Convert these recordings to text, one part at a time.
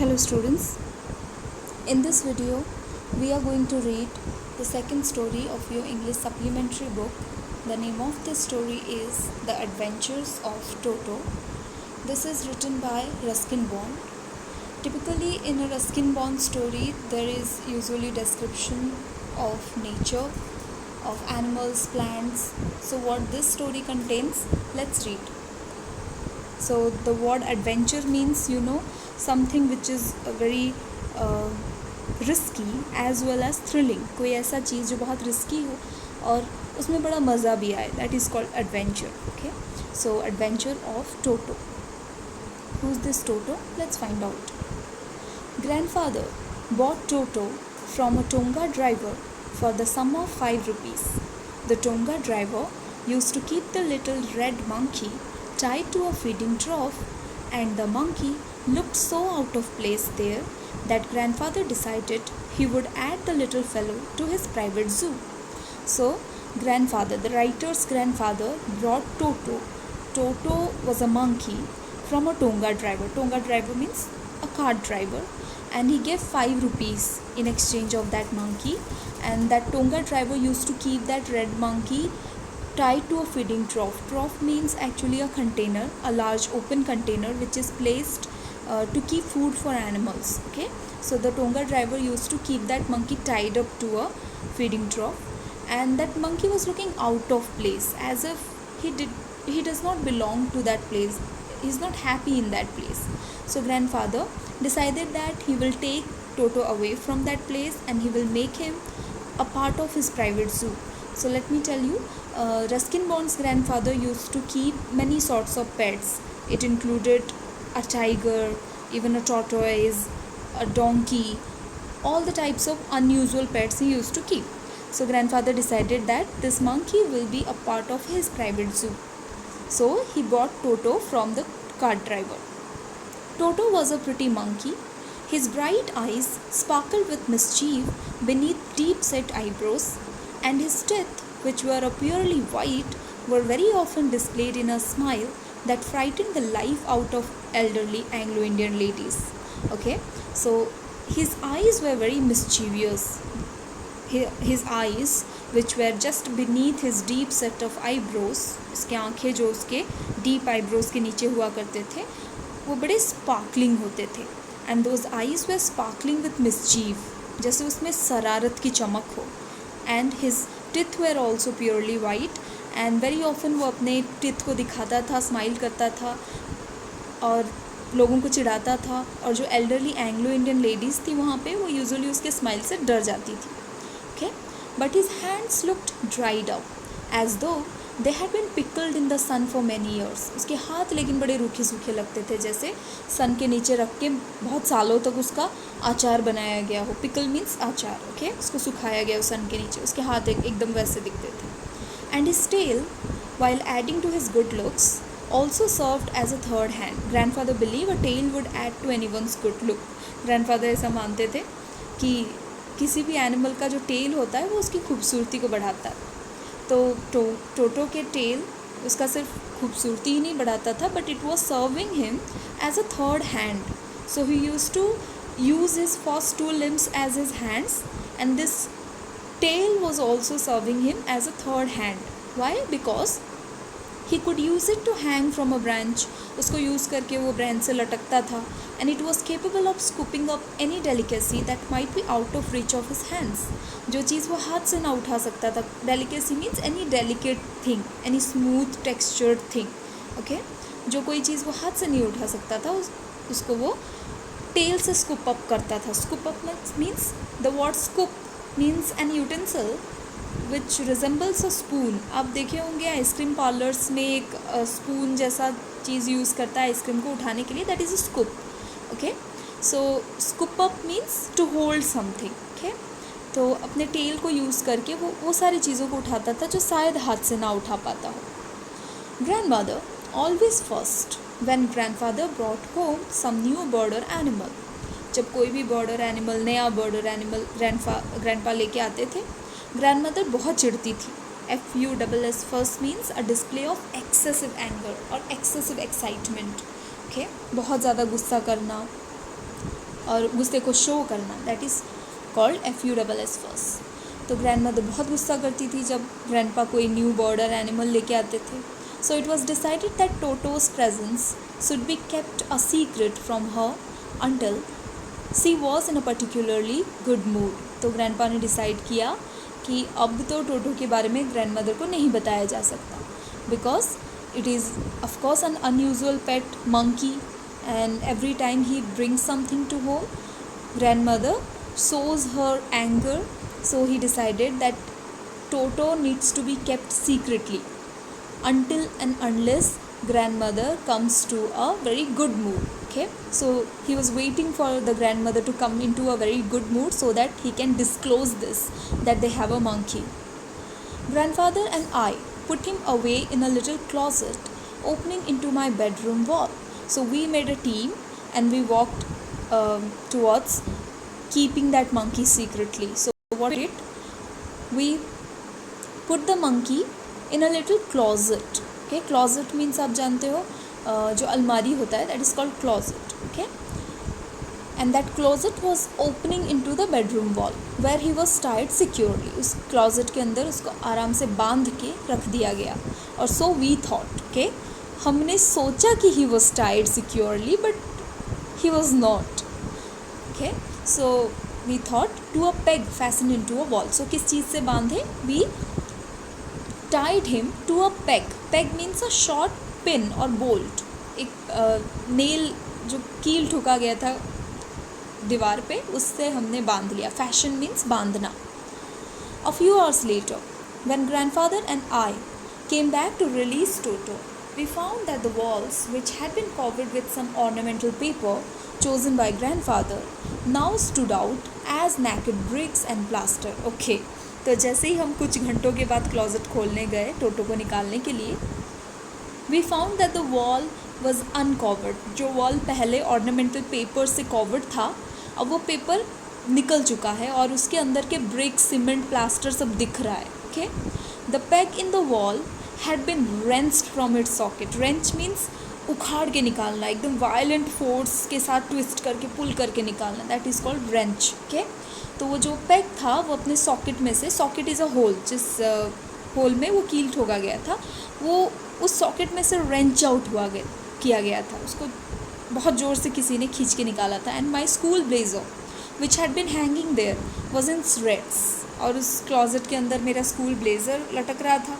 Hello students, in this video we are going to read the second story of your English supplementary book. The name of this story is The Adventures of Toto. This is written by Ruskin Bond. Typically in a Ruskin Bond story there is usually description of nature, of animals, plants. So what this story contains, let's read. So the word adventure means something which is very risky as well as thrilling. कोई ऐसा चीज़ जो बहुत risky हो और उसमें बड़ा मज़ा भी आए, that is called adventure. Okay, so adventure of Toto. Who is this toto? Let's find out. Grandfather bought Toto from a Tonga driver for the sum of 5 rupees. The Tonga driver used to keep the little red monkey tied to a feeding trough, and the monkey looked so out of place there that grandfather decided he would add the little fellow to his private zoo. So grandfather, the writer's grandfather, brought Toto. Toto was a monkey from a Tonga driver. Tonga driver means a cart driver, and he gave 5 rupees in exchange of that monkey, and that Tonga driver used to keep that red monkey tied to a feeding trough. Trough means actually a container, a large open container which is placed to keep food for animals. Okay, so the Tonga driver used to keep that monkey tied up to a feeding trough, and that monkey was looking out of place, as if he does not belong to that place. He's not happy in that place. So grandfather decided that he will take Toto away from that place and he will make him a part of his private zoo. So let me tell you, Ruskin Bond's grandfather used to keep many sorts of pets. It included a tiger, even a tortoise, a donkey, all the types of unusual pets he used to keep. So grandfather decided that this monkey will be a part of his private zoo. So he bought Toto from the cart driver. Toto was a pretty monkey. His bright eyes sparkled with mischief beneath deep-set eyebrows, and his teeth, which were purely white, were very often displayed in a smile that frightened the life out of elderly Anglo-Indian ladies. Okay, so his eyes were very mischievous. His eyes, which were just beneath his deep set of eyebrows, उसके आँखें जो उसके deep eyebrows के नीचे हुआ करते थे, वो बड़े sparkling होते थे. And those eyes were sparkling with mischief, जैसे उसमें शरारत की चमक हो. And his teeth were also purely white, and very often वो अपने teeth को दिखाता था, smile करता था और लोगों को चिढ़ाता था, और जो elderly Anglo-Indian ladies थी वहाँ पे, वो usually उसके smile से डर जाती थी. Okay? But his hands looked dried up, as though they had been pickled in the sun for many years. उसके हाथ लेकिन बड़े रूखे सूखे लगते थे, जैसे सन के नीचे रख के बहुत सालों तक उसका अचार बनाया गया हो. पिकल मीन्स अचार. ओके, उसको सुखाया गया हो सन के नीचे. उसके हाथ एकदम वैसे दिखते थे. And his tail, while adding to his good looks, also served as a third hand. Grandfather believed a tail would add to anyone's good look. Grandfather ऐसा मानते थे कि किसी भी एनिमल का जो टेल होता है वो उसकी खूबसूरती को बढ़ाता है. तो टोटो के टेल उसका सिर्फ खूबसूरती ही नहीं बढ़ाता था, but it was serving him as a third hand. So he use to use his first 2 limbs as his hands, and this tail was also serving him as a third hand. Why? Because he could use it to hang from a branch. उसको use करके वो branch से लटकता था, and it was capable of scooping up any delicacy that might be out of reach of his hands. जो चीज़ वो हाथ से ना उठा सकता था. Delicacy means any delicate thing, any smooth textured thing. Okay? जो कोई चीज़ वो हाथ से नहीं उठा सकता था, उसको वो टेल से स्कूप अप करता था. Scoop up means the word scoop means an utensil which resembles a spoon. आप देखे होंगे आइसक्रीम पार्लर्स में एक स्पून जैसा चीज़ यूज़ करता है आइसक्रीम को उठाने के लिए, that is a scoop. Okay, so scoop up means to hold something. Okay, तो अपने टेल को यूज़ करके वो सारी चीज़ों को उठाता था जो शायद हाथ से ना उठा पाता हो. Grandmother always first when grandfather brought home some new bird or animal. जब कोई भी बर्ड और एनिमल, नया बर्ड और एनिमल ग्रैंडपा लेके आते थे, ग्रैंडमदर बहुत चिढ़ती थी. FUSS first means a display of excessive anger और एक्सेसिव एक्साइटमेंट. ओके, बहुत ज़्यादा गुस्सा करना, और गुस्से को शो करना, दैट इज़ कॉल्ड FUSS फस। तो ग्रैंड मदर बहुत गुस्सा करती थी जब ग्रैंडपा कोई न्यू बॉर्डर एनिमल लेके आते थे। So it was decided that Toto's presence should be kept a secret from her until she was in a particularly good mood. तो ग्रैंडपा ने डिसाइड किया कि अब तो टोटो के बारे में ग्रैंड मदर को नहीं बताया जा सकता, because it is of course an unusual pet monkey, and every time he brings something to home, grandmother shows her anger. So he decided that Toto needs to be kept secretly until and unless grandmother comes to a very good mood. Okay, so he was waiting for the grandmother to come into a very good mood so that he can disclose this, that they have a monkey. Grandfather and I put him away in a little closet opening into my bedroom wall. So we made a team and we walked towards keeping that monkey secretly. So what we did, we put the monkey in a little closet. Okay, closet means आप जानते हो जो अलमारी होता है, that is called closet. Okay, and that closet was opening into the bedroom wall where he was tied securely. उस closet के अंदर उसको आराम से बांध के रख दिया गया. और so we thought, okay, हमने सोचा कि he was tied securely but he was not. Okay, so we thought to a peg fastened into a wall. So किस चीज़ से बांधे? We tied him to a peg. Peg means a short pin or bolt. एक nail जो कील ठुका गया था दीवार पे, उससे हमने बांध लिया. फैशन मीन्स बांधना. A few hours later, when grandfather and I came back to release Toto, we found that the walls, which had been covered with some ornamental paper chosen by grandfather, now stood out as naked bricks and plaster. Okay, तो जैसे ही हम कुछ घंटों के बाद closet खोलने गए टोटो को निकालने के लिए, we found that the wall was uncovered. जो वॉल पहले ऑर्नामेंटल पेपर से कवर्ड था, अब वो पेपर निकल चुका है और उसके अंदर के ब्रिक, सीमेंट, प्लास्टर सब दिख रहा है. Okay, the peg in the wall had been wrenched from its socket. Wrench means उखाड़ के निकालना, एकदम वायलेंट फोर्स के साथ ट्विस्ट करके पुल करके निकालना, that is called wrench. Okay, तो वो जो पेग था वो अपने सॉकेट में से, सॉकेट इज़ अ होल, जिस होल में वो कील ठोका गया था, वो उस सॉकेट में से रेंच आउट किया गया था. उसको बहुत ज़ोर से किसी ने खींच के निकाला था. And my school blazer which had been hanging there was in shreds. और उस क्लॉजेट के अंदर मेरा स्कूल ब्लेज़र लटक रहा था.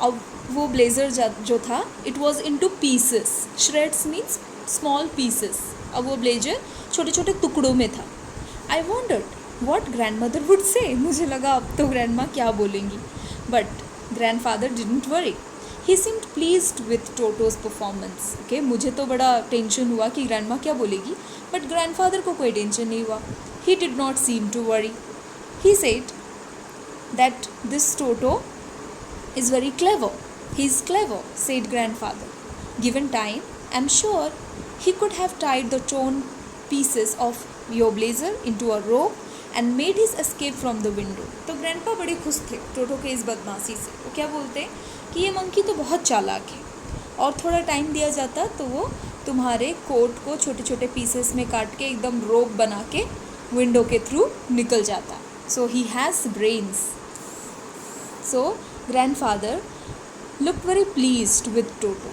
अब वो ब्लेज़र जो था, it was in two pieces. Shreds means small pieces. अब वो ब्लेजर छोटे छोटे टुकड़ों में था. आई wandered what grand mother would say. मुझे लगा अब तो ग्रैंड माँ क्या बोलेंगी. But grand father didn't worry. He seemed pleased with टोटोज performance. Okay, मुझे तो बड़ा टेंशन हुआ कि ग्रैंड माँ क्या बोलेगी, बट ग्रैंड फादर को कोई टेंशन नहीं हुआ. He did not seem to worry. He said that this Toto is very clever. He is clever, said grandfather. Given time, I am sure he could have tied the torn pieces of your blazer into a rope and made his escape from the window. तो grandpa बड़े खुश थे टोटो के इस बदमाशी से. वो क्या बोलते हैं कि ये मंकी तो बहुत चालाक है, और थोड़ा टाइम दिया जाता तो वो तुम्हारे कोट को छोटे छोटे पीसेस में काट के एकदम रोप बना के विंडो के थ्रू निकल जाता. So he has brains. So grandfather looked very pleased with Toto.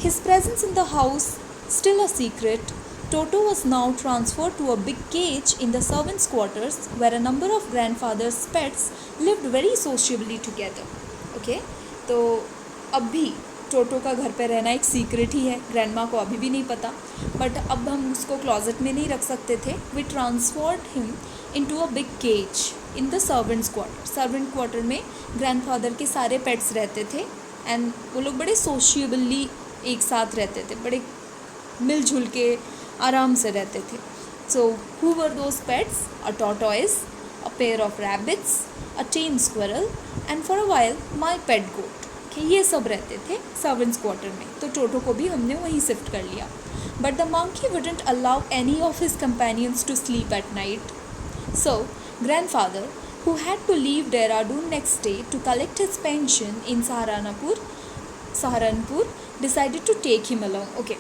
His presence in the house still a secret, Toto was now transferred to a big cage in the servants' quarters where a number of grandfather's pets lived very sociably together. Okay, तो अब भी टोटो का घर पे रहना एक secret ही है. Grandma को अभी भी नहीं पता, बट अब हम उसको क्लॉजेट में नहीं रख सकते थे. We transferred him into a big cage in the servants quarter. Servant quarter में ग्रैंडफादर के सारे पेट्स रहते थे, एंड वो लोग बड़े सोशिएबली एक साथ रहते थे, बड़े मिलजुल के आराम से रहते थे. So who were those pets? A tortoise, a pair of rabbits, a tame squirrel, and for a while my pet goat. ये सब रहते थे सर्वेंट्स क्वार्टर में. तो टोटो को भी हमने वहीं शिफ्ट कर लिया. But the monkey wouldn't allow any of his companions to sleep at night. So, grandfather, who had to leave Dehradun next day to collect his pension in Saharanpur, decided to take him along. Okay,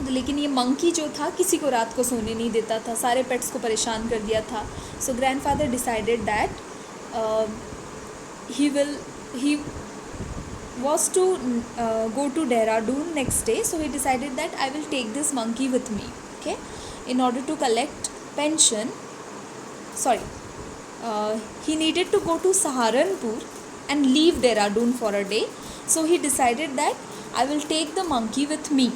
लेकिन ये monkey जो था किसी को रात को सोने नहीं देता था, सारे पेट्स को परेशान कर दिया था. So grandfather decided that he was to go to Dehradun next day. So he decided that I will take this monkey with me, okay, in order to collect pension. He needed to go to Saharanpur and leave Dehradun for a day. So he decided that I will take the monkey with me,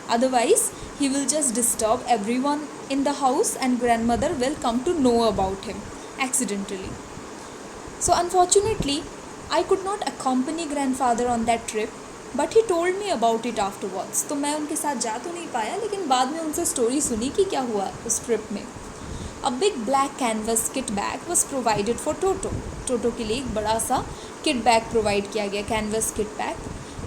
otherwise he will just disturb everyone in the house and grandmother will come to know about him accidentally. So unfortunately I could not accompany grandfather on that trip, but he told me about it afterwards. तो मैं उनके साथ जा तो नहीं पाया, लेकिन बाद में उनसे स्टोरी सुनी कि क्या हुआ उस ट्रिप में. A big black canvas kit bag was provided for Toto. Toto के लिए एक बड़ा सा kit bag provide किया गया, canvas kit bag.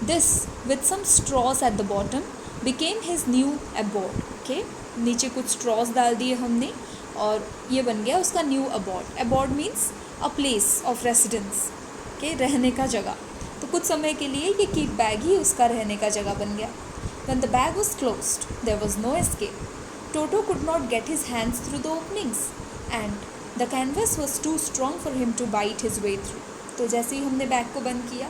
This with some straws at the bottom became his new abode. Okay, नीचे कुछ straws डाल दिए हमने और ये बन गया उसका new abode. Abode means a place of residence. के रहने का जगह. तो कुछ समय के लिए ये किट बैग ही उसका रहने का जगह बन गया. When the bag was closed, there was no escape. Toto could not get his hands through the openings, and the canvas was too strong for him to bite his way through. तो जैसे ही हमने bag को बंद किया,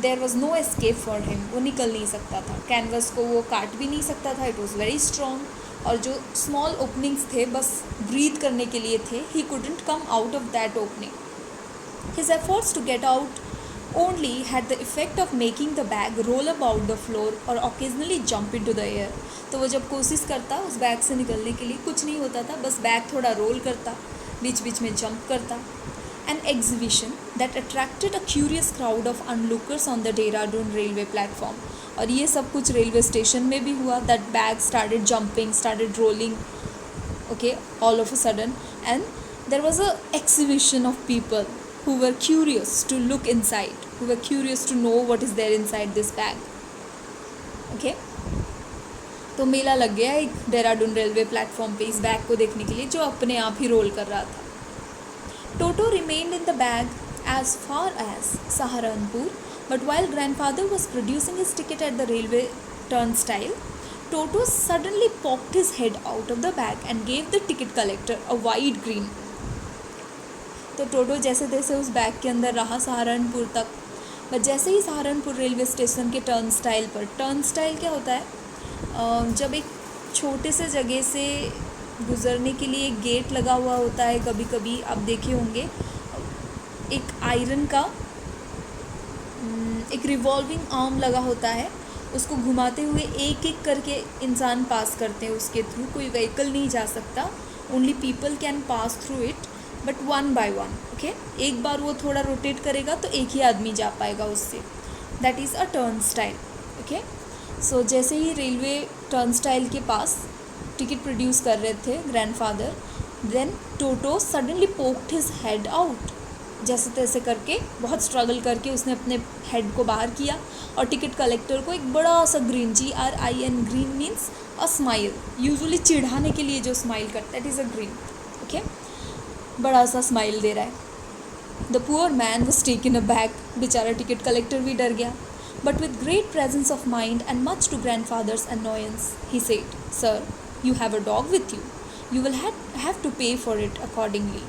there was no escape for him. वो निकल नहीं सकता था. कैनवस को वो काट भी नहीं सकता था. It was very strong. और जो small openings थे बस breathe करने के लिए थे. He couldn't come out of that opening. His efforts to get out only had the effect of making the bag roll about the floor or occasionally jump into the air. तो वो जब कोशिश करता उस बैग से निकलने के लिए, कुछ नहीं होता था, बस बैग थोड़ा रोल करता, बीच बीच में जंप करता. An exhibition that attracted a curious crowd of onlookers on the Dehradun railway platform. और ये सब कुछ रेलवे स्टेशन में भी हुआ. That bag started jumping, started rolling, okay, all of a sudden, and there was a exhibition of people who were curious to look inside, who were curious to know what is there inside this bag. Okay, तो मेला लग गया एक Dehradun railway platform पे इस bag को देखने के लिए जो अपने आप ही रोल कर रहा था. Toto remained in the bag as far as Saharanpur, but while grandfather was producing his ticket at the railway turnstile, Toto suddenly poked his head out of the bag and gave the ticket collector a wide grin. तो टोटो जैसे तैसे उस bag के अंदर रहा सहारनपुर तक. But जैसे ही Saharanpur railway station के टर्न स्टाइल पर, टर्न स्टाइल क्या होता है, जब एक छोटे से जगह से गुज़रने के लिए एक गेट लगा हुआ होता है, कभी कभी आप देखे होंगे, एक आयरन का एक रिवॉल्विंग आर्म लगा होता है, उसको घुमाते हुए एक एक करके इंसान पास करते हैं उसके थ्रू. कोई व्हीकल नहीं जा सकता, only people can pass through it, but one by one. Okay, एक बार वो थोड़ा रोटेट करेगा तो एक ही आदमी जा पाएगा उससे. That is a turnstile. Okay, so जैसे ही रेलवे टर्न स्टाइल के पास टिकट प्रोड्यूस कर रहे थे grandfather, then Toto suddenly poked his head out. जैसे तैसे करके, बहुत स्ट्रगल करके उसने अपने हेड को बाहर किया और टिकट कलेक्टर को एक बड़ा सा grin, GRIN, grin means a smile, usually चिढ़ाने के लिए जो स्माइल करता है, that is a grin. Okay, बड़ा सा स्माइल दे रहा है. The poor man was taken aback. बेचारा टिकट कलेक्टर भी डर गया. But with great presence of mind and much to grandfather's annoyance, he said, sir, you have a dog with you will have to pay for it accordingly.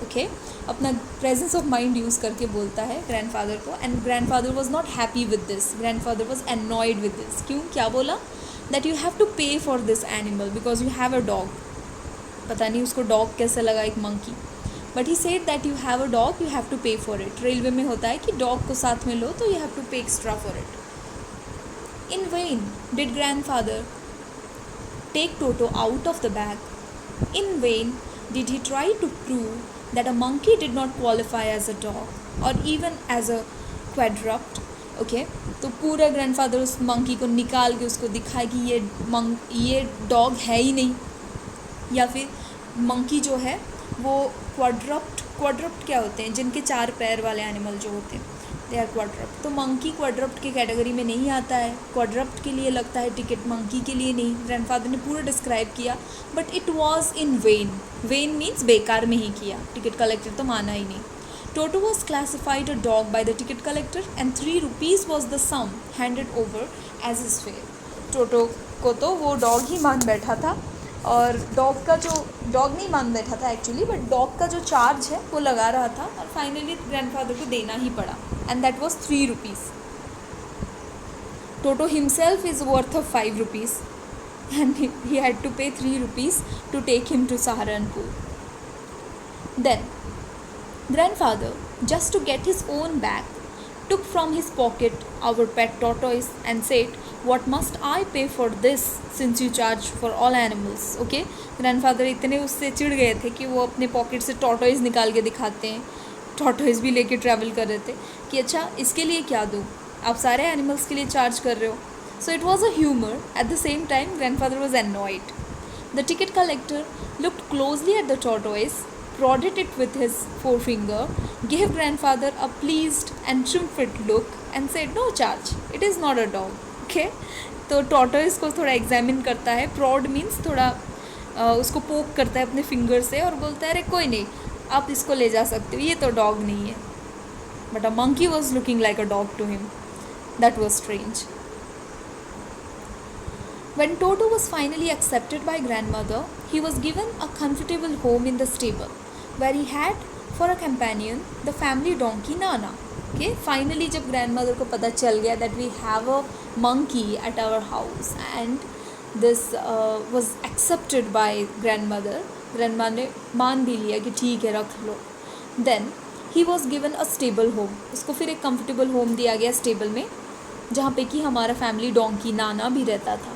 Okay, अपना presence of mind use करके बोलता है grandfather को. And grandfather was not happy with this. Grandfather was annoyed with this. क्यों, क्या बोला? That you have to pay for this animal because you have a dog. पता नहीं उसको डॉग कैसे लगा, एक monkey. But he said that you have a dog, you have to pay for it. Railway में होता है कि डॉग को साथ में लो तो यू हैव टू पे extra for it. In when did grandfather take Toto out of the bag. In vain did he try to prove that a monkey did not qualify as a dog or even as a quadruped. Okay, तो पूरा grandfather उस monkey को निकाल के उसको दिखाए कि ये डॉग है ही नहीं, या फिर मंकी जो है वो क्वाड्रप्ट क्या होते हैं, जिनके 4 पैर वाले एनिमल जो होते हैं, दे आर क्वाड्रप्ट. तो मंकी क्वाड्रप्ट के कैटेगरी में नहीं आता है. क्वाड्रप्ट के लिए लगता है टिकट, मंकी के लिए नहीं. ग्रैंडफादर ने पूरा डिस्क्राइब किया, but it was in when. When means बेकार में ही किया. टिकट कलेक्टर तो माना ही नहीं. Toto was classified a dog by the ticket collector and 3 rupees was the sum handed over as his fare. टोटो को तो वो डॉग ही मान बैठा था, और डॉग नहीं मान बैठा था एक्चुअली, बट डॉग का जो चार्ज है वो लगा रहा था, और फाइनली ग्रैंडफादर को देना ही पड़ा, and that was 3 rupees. Toto himself is worth of 5 rupees, and he had to pay 3 rupees to take him to Saharanpur. Then, grandfather, just to get his own back, took from his pocket our pet tortoise and said, "What must I pay for this since you charge for all animals?" Okay? Grandfather इतने उससे चिढ़ गए थे कि वो अपने pocket से tortoise निकाल के दिखाते हैं, टॉर्टोइस भी लेके ट्रैवल कर रहे थे, कि अच्छा इसके लिए क्या दूँ, आप सारे एनिमल्स के लिए चार्ज कर रहे हो. सो it was a humour. At the same time grandfather was annoyed. The ticket collector looked closely at the tortoise, prodded it with his forefinger, gave grandfather a pleased and triumphant look and said, "No charge, it is not a dog." Okay? तो tortoise को थोड़ा examine करता है. prod means थोड़ा उसको पोक करता है अपने फिंगर से और बोलता है, अरे कोई नहीं, आप इसको ले जा सकते हो, ये तो डॉग नहीं है. But a monkey was looking like a dog to him. That was strange. When Toto was finally accepted by grandmother, he was given a comfortable home in the stable, where he had for a companion the family donkey Nana. Okay, finally जब grandmother को पता चल गया that we have a monkey at our house, and this was accepted by grandmother. Grandma ने मान भी लिया कि ठीक है रख लो. Then he was given a stable home. उसको फिर एक comfortable home दिया गया stable में, जहाँ पे कि हमारा फैमिली डोंकी नाना भी रहता था.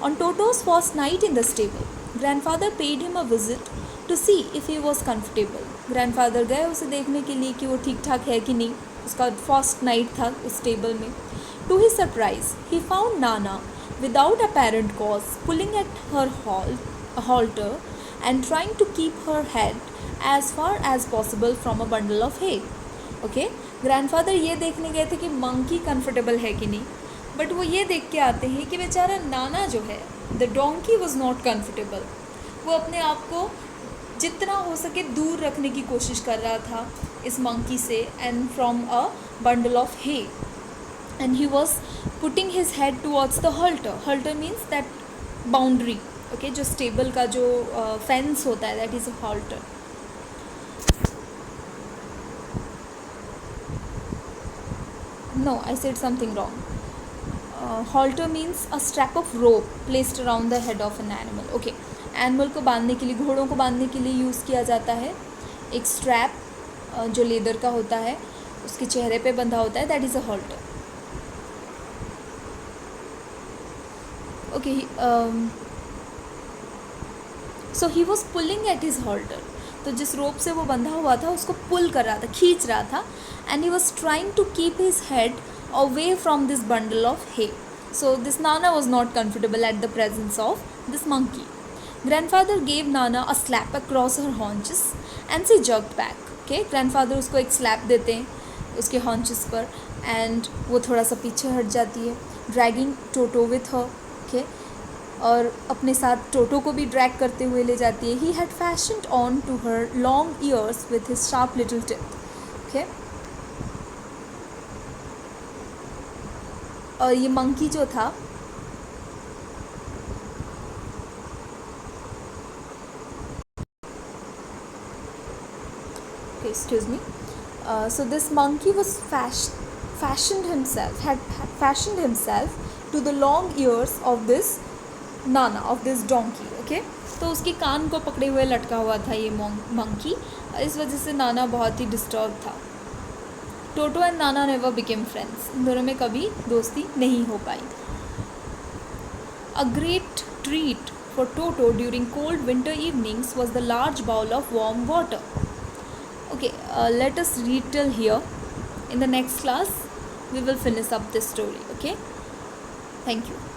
On Toto's first night in the stable, grandfather paid him a visit to see if he was comfortable. Grandfather गए उसे देखने के लिए कि वो ठीक ठाक है कि नहीं. उसका फर्स्ट नाइट था उस स्टेबल में. To his surprise, he found Nana without apparent cause pulling at her halter and trying to keep her head as far as possible from a bundle of hay. Okay? Grandfather ये देखने गए थे कि monkey comfortable है कि नहीं, but वो ये देख के आते हैं कि बेचारा नाना जो है, the donkey was not comfortable. वो अपने आप को जितना हो सके दूर रखने की कोशिश कर रहा था इस मंकी से, and from a bundle of hay, and he was putting his head towards the halter. Halter means that boundary. Okay, जो स्टेबल का जो फेंस होता है, that is a halter. No, I said something wrong. Halter means a strap of rope placed around the head of an animal. Okay, animal को बांधने के लिए, घोड़ों को बांधने के लिए यूज़ किया जाता है एक स्ट्रैप जो लेदर का होता है, उसके चेहरे पे बंधा होता है, that is a halter. Okay, so he was pulling at his halter. तो जिस रोप से वो बंधा हुआ था उसको पुल कर रहा था, खींच रहा था, and he was trying to keep his head away from this bundle of hay. So this Nana was not comfortable at the presence of this monkey. Grandfather gave Nana a slap across her haunches and she jerked back. Okay, grandfather उसको एक slab देते हैं उसके haunches पर, and वो थोड़ा सा पीछे हट जाती है, dragging toto with her. Okay, और अपने साथ टोटो को भी ड्रैग करते हुए ले जाती है. He had fashioned on to her long ears with his sharp little tip. Okay, और ये मंकी जो था, excuse me, so this monkey was fashioned himself to the long ears of this Nana, of this donkey. Okay, तो उसके कान को पकड़े हुए लटका हुआ था ये मंकी. इस वजह से नाना बहुत ही डिस्टर्ब था. Toto and Nana never became friends. इन दोनों में कभी दोस्ती नहीं हो पाई. A great treat for Toto during cold winter evenings was the large bowl of warm water. Okay, let us read till here. In the next class we will finish up this story. Okay, thank you.